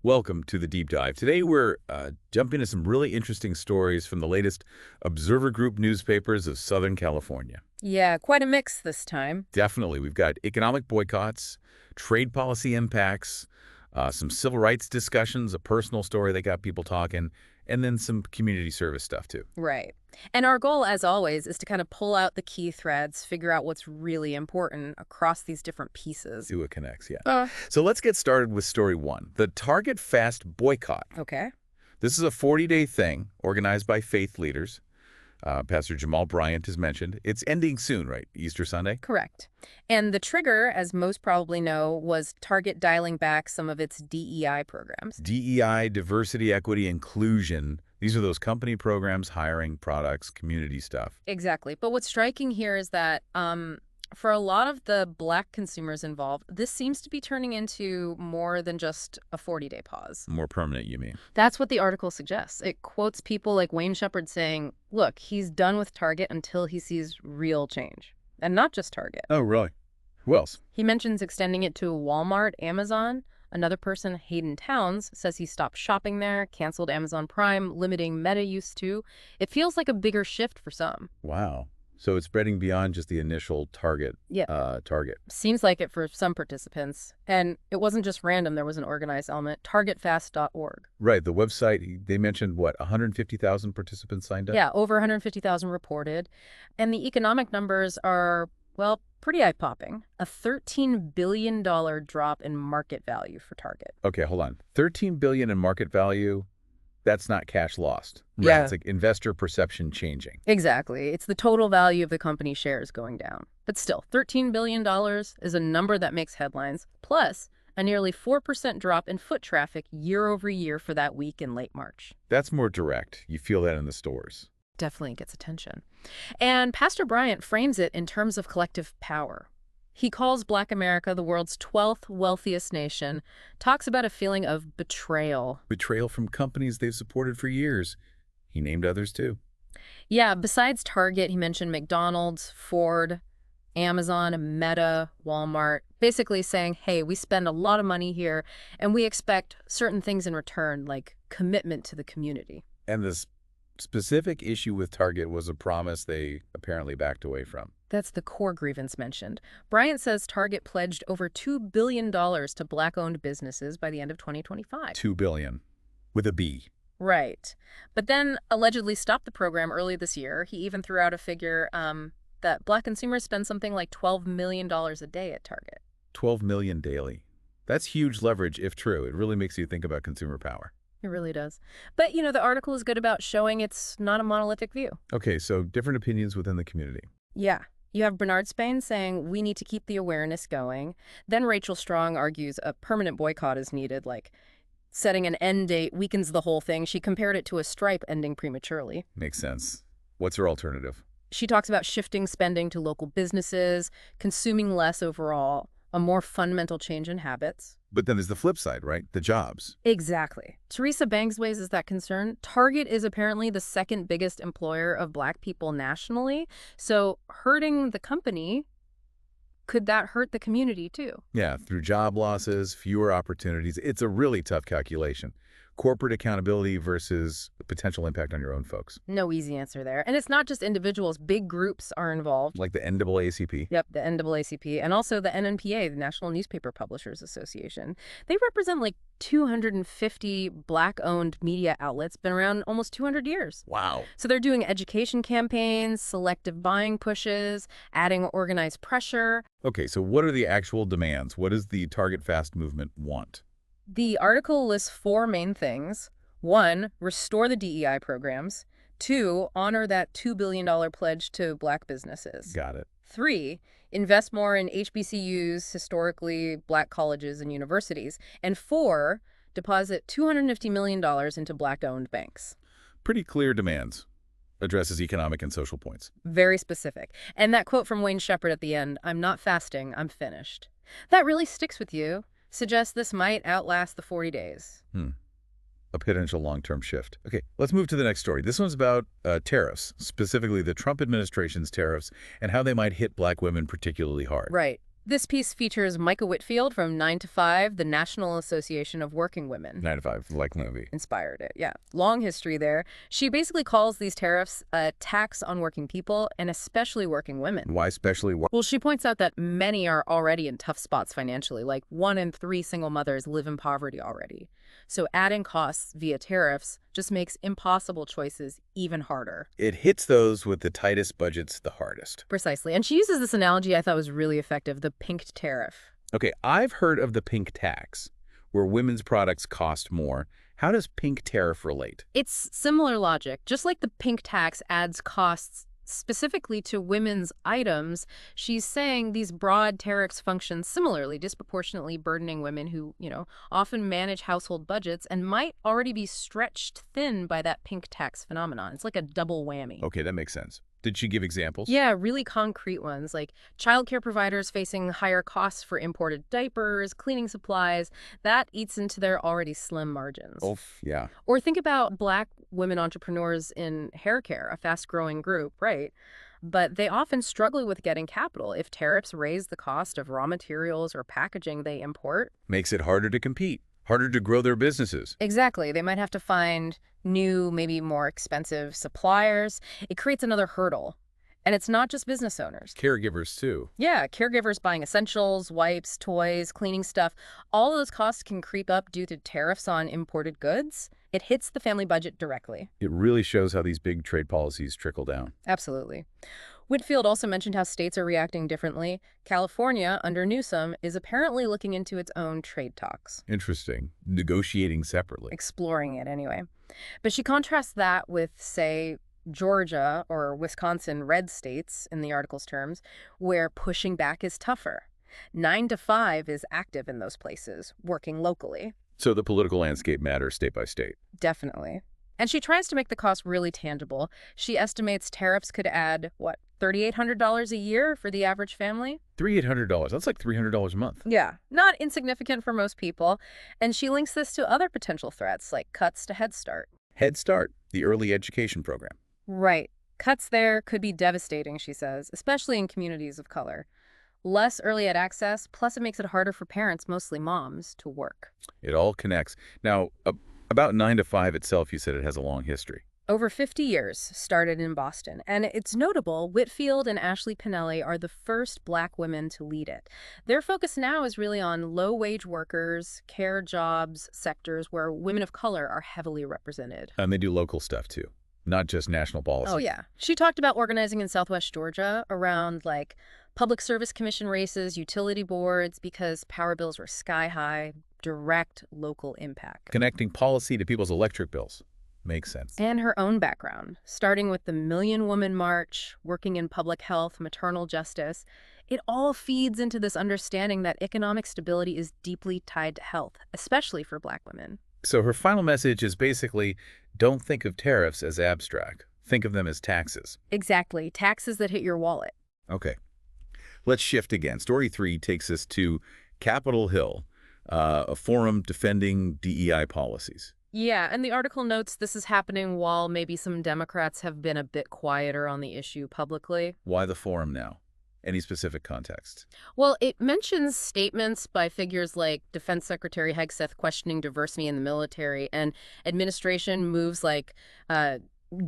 Welcome to the Deep Dive. Today we're jumping into some really interesting stories from the latest Observer Group newspapers of Southern California. Yeah, quite a mix this time. Definitely, we've got economic boycotts, trade policy impacts, some civil rights discussions, a personal story that got people talking, and then some community service stuff too. Right. And our goal, as always, is to kind of pull out the key threads, figure out what's really important across these different pieces. See what connects, yeah. Uh, So let's get started with story one, the Target Fast boycott. okay. This is a 40-day thing organized by faith leaders. Pastor Jamal Bryant is mentioned. It's ending soon, right? Easter Sunday? Correct. And the trigger, as most probably know, was Target dialing back some of its DEI programs. DEI, diversity, equity, inclusion. These are those company programs, hiring, products, community stuff. Exactly. But what's striking here is that for a lot of the Black consumers involved, this seems to be turning into more than just a 40-day pause. More permanent, you mean? That's what the article suggests. It quotes people like Wayne Shepherd saying, look, he's done with Target until he sees real change. And not just Target. Oh, really? Who else? He mentions extending it to Walmart, Amazon. Another person, Hayden Towns, says he stopped shopping there, canceled Amazon Prime, limiting Meta use too. It feels like a bigger shift for some. Wow. So it's spreading beyond just the initial target. Yeah. Target. Seems like it for some participants. And it wasn't just random. There was an organized element, targetfast.org. Right. The website, they mentioned, what, 150,000 participants signed up? Yeah, over 150,000 reported. And the economic numbers are, well, pretty eye-popping. A $13 billion drop in market value for Target. Okay, hold on. $13 billion in market value, that's not cash lost. Yeah. It's like investor perception changing. Exactly. It's the total value of the company's shares going down. But still, $13 billion is a number that makes headlines, plus a nearly 4% drop in foot traffic year over year for that week in late March. That's more direct. You feel that in the stores. Definitely gets attention. And Pastor Bryant frames it in terms of collective power. He calls Black America the world's 12th wealthiest nation, talks about a feeling of betrayal. Betrayal from companies they've supported for years. He named others too. Yeah, besides Target, he mentioned McDonald's, Ford, Amazon, Meta, Walmart, basically saying, hey, we spend a lot of money here, and we expect certain things in return, like commitment to the community. And this specific issue with Target was a promise they apparently backed away from. That's the core grievance mentioned. Bryant says Target pledged over $2 billion to Black-owned businesses by the end of 2025. $2 billion with a B. Right. But then allegedly stopped the program early this year. He even threw out a figure that Black consumers spend something like $12 million a day at Target. 12 million daily. That's huge leverage if true. It really makes you think about consumer power. It really does. But, the article is good about showing it's not a monolithic view. Okay, so different opinions within the community. Yeah. You have Bernard Spain saying we need to keep the awareness going. Then Rachel Strong argues a permanent boycott is needed, like setting an end date weakens the whole thing. She compared it to a stripe ending prematurely. Makes sense. What's her alternative? She talks about shifting spending to local businesses, consuming less overall, a more fundamental change in habits. But then there's the flip side, right? The jobs. Exactly. Teresa Bangsways is that concern. Target is apparently the second biggest employer of Black people nationally. So hurting the company, could that hurt the community too? Yeah, through job losses, fewer opportunities. It's a really tough calculation. Corporate accountability versus the potential impact on your own folks. No easy answer there. And it's not just individuals. Big groups are involved. Like the NAACP. Yep, the NAACP, and also the NNPA, the National Newspaper Publishers Association. They represent like 250 Black-owned media outlets, been around almost 200 years. Wow. So they're doing education campaigns, selective buying pushes, adding organized pressure. Okay, so what are the actual demands? What does the Target Fast movement want? The article lists 4 main things. 1, restore the DEI programs. 2, honor that $2 billion pledge to Black businesses. Got it. 3, invest more in HBCUs, historically Black colleges and universities. And 4, deposit $250 million into Black-owned banks. Pretty clear demands. Addresses economic and social points. Very specific. And that quote from Wayne Shepherd at the end, I'm not fasting, I'm finished. That really sticks with you. Suggests this might outlast the 40 days. A potential long-term shift. Okay, let's move to the next story. This one's about tariffs, specifically the Trump administration's tariffs and how they might hit Black women particularly hard. Right. This piece features Micah Whitfield from 9 to 5, the National Association of Working Women. 9 to 5, like the movie. Inspired it, yeah. Long history there. She basically calls these tariffs a tax on working people and especially working women. Why especially? Well, she points out that many are already in tough spots financially, like 1 in 3 single mothers live in poverty already. So adding costs via tariffs just makes impossible choices even harder. It hits those with the tightest budgets the hardest. Precisely. And she uses this analogy I thought was really effective, the pink tariff. Okay, I've heard of the pink tax, where women's products cost more. How does pink tariff relate? It's similar logic. Just like the pink tax adds costs specifically to women's items, she's saying these broad tariffs function similarly, disproportionately burdening women who, often manage household budgets and might already be stretched thin by that pink tax phenomenon. It's like a double whammy. Okay, that makes sense. Did she give examples? Yeah, really concrete ones, like childcare providers facing higher costs for imported diapers, cleaning supplies. That eats into their already slim margins. Oh, yeah. Or think about Black women entrepreneurs in hair care, a fast-growing group, right? But they often struggle with getting capital. If tariffs raise the cost of raw materials or packaging they import. Makes it harder to compete, harder to grow their businesses. Exactly. They might have to find new, maybe more expensive suppliers. It creates another hurdle. And it's not just business owners. Caregivers, too. Yeah, caregivers buying essentials, wipes, toys, cleaning stuff. All of those costs can creep up due to tariffs on imported goods. It hits the family budget directly. It really shows how these big trade policies trickle down. Absolutely. Whitfield also mentioned how states are reacting differently. California, under Newsom, is apparently looking into its own trade talks. Interesting. Negotiating separately. Exploring it, anyway. But she contrasts that with, say, Georgia or Wisconsin red states, in the article's terms, where pushing back is tougher. 9 to 5 is active in those places, working locally. So the political landscape matters state by state. Definitely. And she tries to make the cost really tangible. She estimates tariffs could add, $3,800 a year for the average family? $3,800. That's like $300 a month. Yeah, not insignificant for most people. And she links this to other potential threats, like cuts to Head Start. Head Start, the early education program. Right. Cuts there could be devastating, she says, especially in communities of color. Less early ed access, plus it makes it harder for parents, mostly moms, to work. It all connects. Now, about 9 to 5 itself, you said it has a long history. Over 50 years, started in Boston. And it's notable, Whitfield and Ashley Pinelli are the first Black women to lead it. Their focus now is really on low-wage workers, care jobs, sectors where women of color are heavily represented. And they do local stuff, too, not just national policy. Oh, yeah. She talked about organizing in Southwest Georgia around, Public Service Commission races, utility boards, because power bills were sky high, direct local impact. Connecting policy to people's electric bills. Makes sense. And her own background, starting with the Million Woman March, working in public health, maternal justice. It all feeds into this understanding that economic stability is deeply tied to health, especially for Black women. So her final message is basically, don't think of tariffs as abstract. Think of them as taxes. Exactly. Taxes that hit your wallet. Okay. Let's shift again. Story 3 takes us to Capitol Hill, a forum defending DEI policies. Yeah, and the article notes this is happening while maybe some Democrats have been a bit quieter on the issue publicly. Why the forum now? Any specific context? Well, it mentions statements by figures like Defense Secretary Hegseth questioning diversity in the military and administration moves like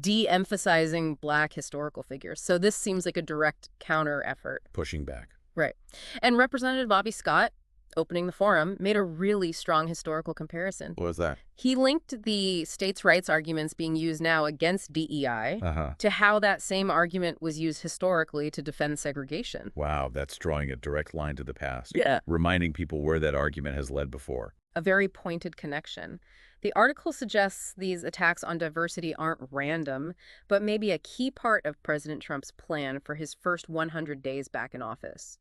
de-emphasizing Black historical figures. So this seems like a direct counter effort. Pushing back. Right. And Representative Bobby Scott, opening the forum, made a really strong historical comparison. What was that? He linked the states' rights arguments being used now against DEI to how that same argument was used historically to defend segregation. Wow, that's drawing a direct line to the past. Yeah. Reminding people where that argument has led before. A very pointed connection. The article suggests these attacks on diversity aren't random, but maybe a key part of President Trump's plan for his first 100 days back in office.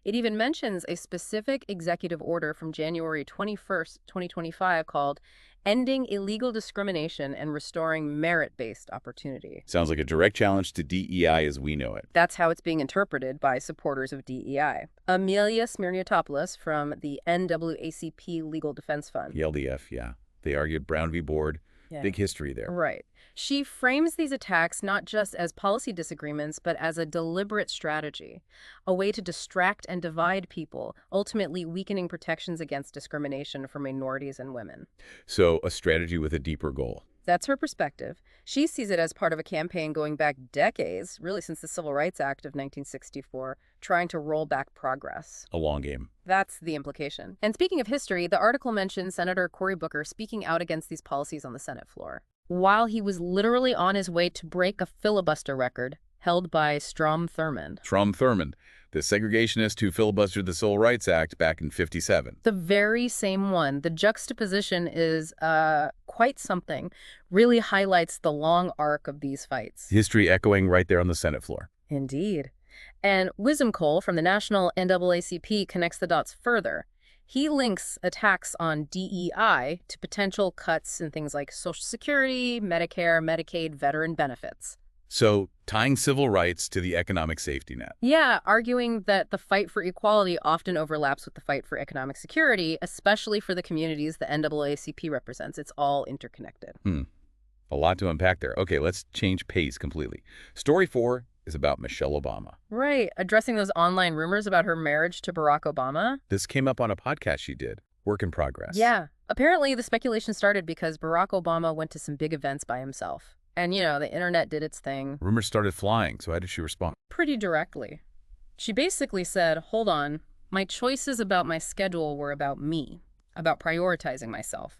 It even mentions a specific executive order from January 21st, 2025 called Ending Illegal Discrimination and Restoring Merit-Based Opportunity. Sounds like a direct challenge to DEI as we know it. That's how it's being interpreted by supporters of DEI. Amelia Smirniotopoulos from the NAACP Legal Defense Fund. The LDF, yeah. They argued Brown v. Board Yeah. Big history there. Right. She frames these attacks not just as policy disagreements, but as a deliberate strategy, a way to distract and divide people, ultimately weakening protections against discrimination for minorities and women. So a strategy with a deeper goal. That's her perspective. She sees it as part of a campaign going back decades, really since the Civil Rights Act of 1964, trying to roll back progress. A long game. That's the implication. And speaking of history, the article mentions Senator Cory Booker speaking out against these policies on the Senate floor, while he was literally on his way to break a filibuster record held by Strom Thurmond. Strom Thurmond, the segregationist who filibustered the Civil Rights Act back in '57. The very same one. The juxtaposition is quite something. Really highlights the long arc of these fights. History echoing right there on the Senate floor. Indeed. And Wisdom Cole from the National NAACP connects the dots further. He links attacks on DEI to potential cuts in things like Social Security, Medicare, Medicaid, veteran benefits. So tying civil rights to the economic safety net. Yeah, arguing that the fight for equality often overlaps with the fight for economic security, especially for the communities the NAACP represents. It's all interconnected. A lot to unpack there. Okay, let's change pace completely. Story 4 is about Michelle Obama. Right, addressing those online rumors about her marriage to Barack Obama. This came up on a podcast she did, Work in Progress. Yeah, apparently the speculation started because Barack Obama went to some big events by himself. And, the internet did its thing. Rumors started flying, so how did she respond? Pretty directly. She basically said, hold on, my choices about my schedule were about me, about prioritizing myself.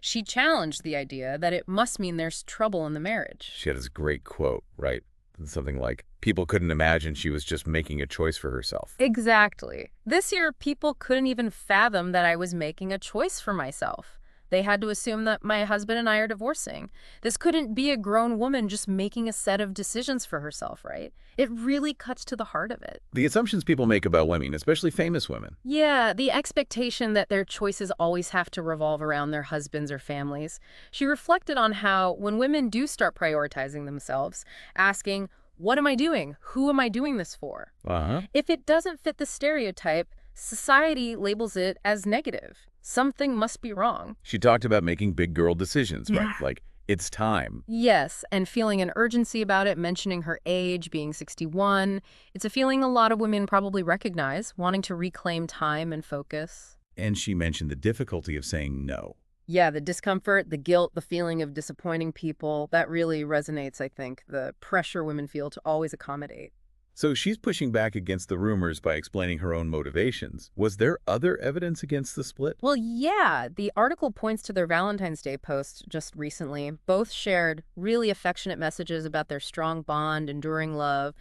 She challenged the idea that it must mean there's trouble in the marriage. She had this great quote, right? Something like, people couldn't imagine she was just making a choice for herself. Exactly. This year, people couldn't even fathom that I was making a choice for myself. They had to assume that my husband and I are divorcing. This couldn't be a grown woman just making a set of decisions for herself, right? It really cuts to the heart of it. The assumptions people make about women, especially famous women. Yeah, the expectation that their choices always have to revolve around their husbands or families. She reflected on how when women do start prioritizing themselves, asking, what am I doing? Who am I doing this for? If it doesn't fit the stereotype, society labels it as negative. Something must be wrong. She talked about making big girl decisions, right? Like, it's time. Yes, and feeling an urgency about it, mentioning her age, being 61. It's a feeling a lot of women probably recognize, wanting to reclaim time and focus. And she mentioned the difficulty of saying no. Yeah, the discomfort, the guilt, the feeling of disappointing people, that really resonates, I think, the pressure women feel to always accommodate. So she's pushing back against the rumors by explaining her own motivations. Was there other evidence against the split? Well, yeah, the article points to their Valentine's Day post just recently. Both shared really affectionate messages about their strong bond, enduring love.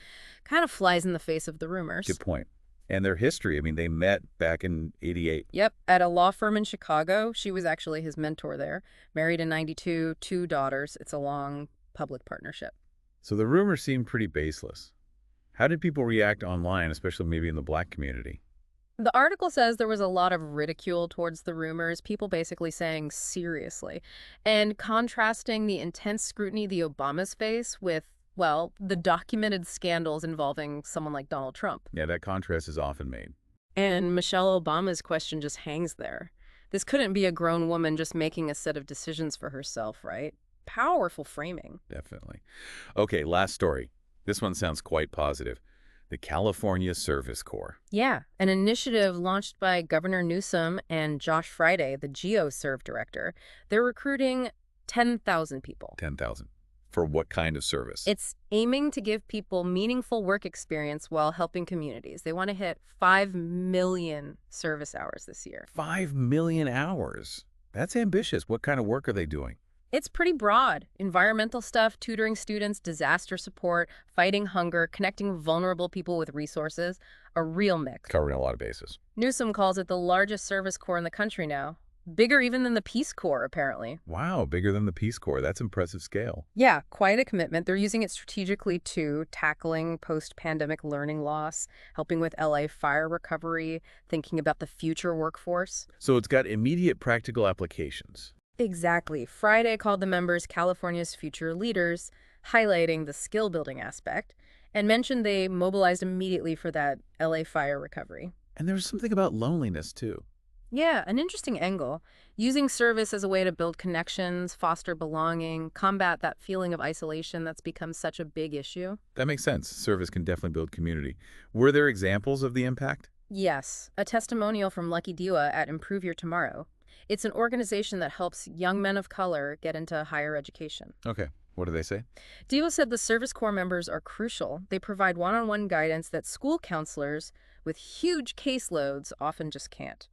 Kind of flies in the face of the rumors. Good point. And their history. I mean, they met back in '88. Yep, at a law firm in Chicago. She was actually his mentor there. Married in '92, 2 daughters. It's a long public partnership. So the rumors seemed pretty baseless. How did people react online, especially maybe in the Black community? The article says there was a lot of ridicule towards the rumors, people basically saying seriously, and contrasting the intense scrutiny the Obamas face with, well, the documented scandals involving someone like Donald Trump. Yeah, that contrast is often made. And Michelle Obama's question just hangs there. This couldn't be a grown woman just making a set of decisions for herself, right? Powerful framing. Definitely. Okay, last story. This one sounds quite positive. The California Service Corps. Yeah, an initiative launched by Governor Newsom and Josh Friday, the GeoServe director. They're recruiting 10,000 people. 10,000. For what kind of service? It's aiming to give people meaningful work experience while helping communities. They want to hit 5 million service hours this year. 5 million hours. That's ambitious. What kind of work are they doing? It's pretty broad. Environmental stuff, tutoring students, disaster support, fighting hunger, connecting vulnerable people with resources. A real mix. Covering a lot of bases. Newsom calls it the largest service corps in the country now. Bigger even than the Peace Corps, apparently. Wow, bigger than the Peace Corps. That's impressive scale. Yeah, quite a commitment. They're using it strategically, too, tackling post-pandemic learning loss, helping with LA fire recovery, thinking about the future workforce. So it's got immediate practical applications. Exactly. Friday called the members California's future leaders, highlighting the skill-building aspect, and mentioned they mobilized immediately for that LA fire recovery. And there's something about loneliness, too. Yeah, an interesting angle. Using service as a way to build connections, foster belonging, combat that feeling of isolation that's become such a big issue. That makes sense. Service can definitely build community. Were there examples of the impact? Yes, a testimonial from Lucky Diwa at Improve Your Tomorrow. It's an organization that helps young men of color get into higher education. Okay. What do they say? Diwa said the Service Corps members are crucial. They provide one-on-one guidance that school counselors with huge caseloads often just can't.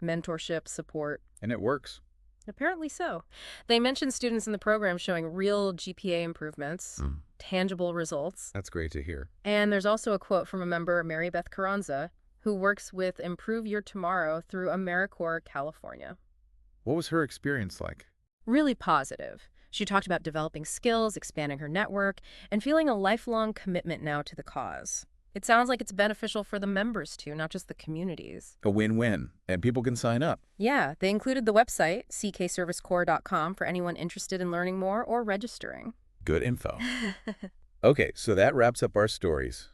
Mentorship, support. And it works. Apparently so. They mentioned students in the program showing real GPA improvements, tangible results. That's great to hear. And there's also a quote from a member, Mary Beth Carranza, who works with Improve Your Tomorrow through AmeriCorps California. What was her experience like? Really positive. She talked about developing skills, expanding her network, and feeling a lifelong commitment now to the cause. It sounds like it's beneficial for the members too, not just the communities. A win-win, and people can sign up. Yeah, they included the website, ckservicecorps.com, for anyone interested in learning more or registering. Good info. Okay, so that wraps up our stories.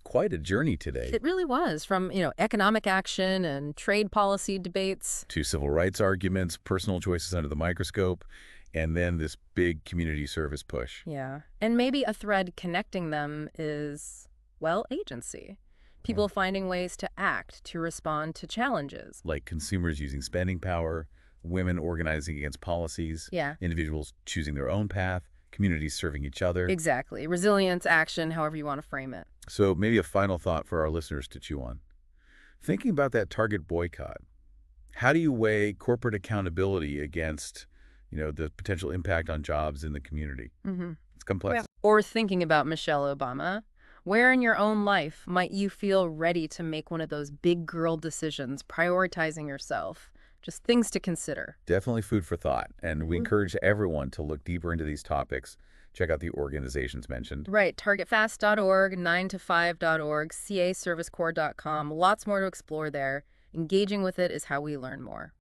Quite a journey today. It really was, from, economic action and trade policy debates. To civil rights arguments, personal choices under the microscope, and then this big community service push. Yeah. And maybe a thread connecting them is, well, agency. People finding ways to act, to respond to challenges. Like consumers using spending power, women organizing against policies, Yeah. individuals choosing their own path, communities serving each other. Exactly. Resilience, action, however you want to frame it. So maybe a final thought for our listeners to chew on. Thinking about that Target boycott, how do you weigh corporate accountability against, the potential impact on jobs in the community? It's complex. Or thinking about Michelle Obama. Where in your own life might you feel ready to make one of those big girl decisions, prioritizing yourself? Just things to consider. Definitely food for thought. And we encourage everyone to look deeper into these topics. Check out the organizations mentioned. Right. TargetFast.org, 9to5.org, caservicecorps.com. Lots more to explore there. Engaging with it is how we learn more.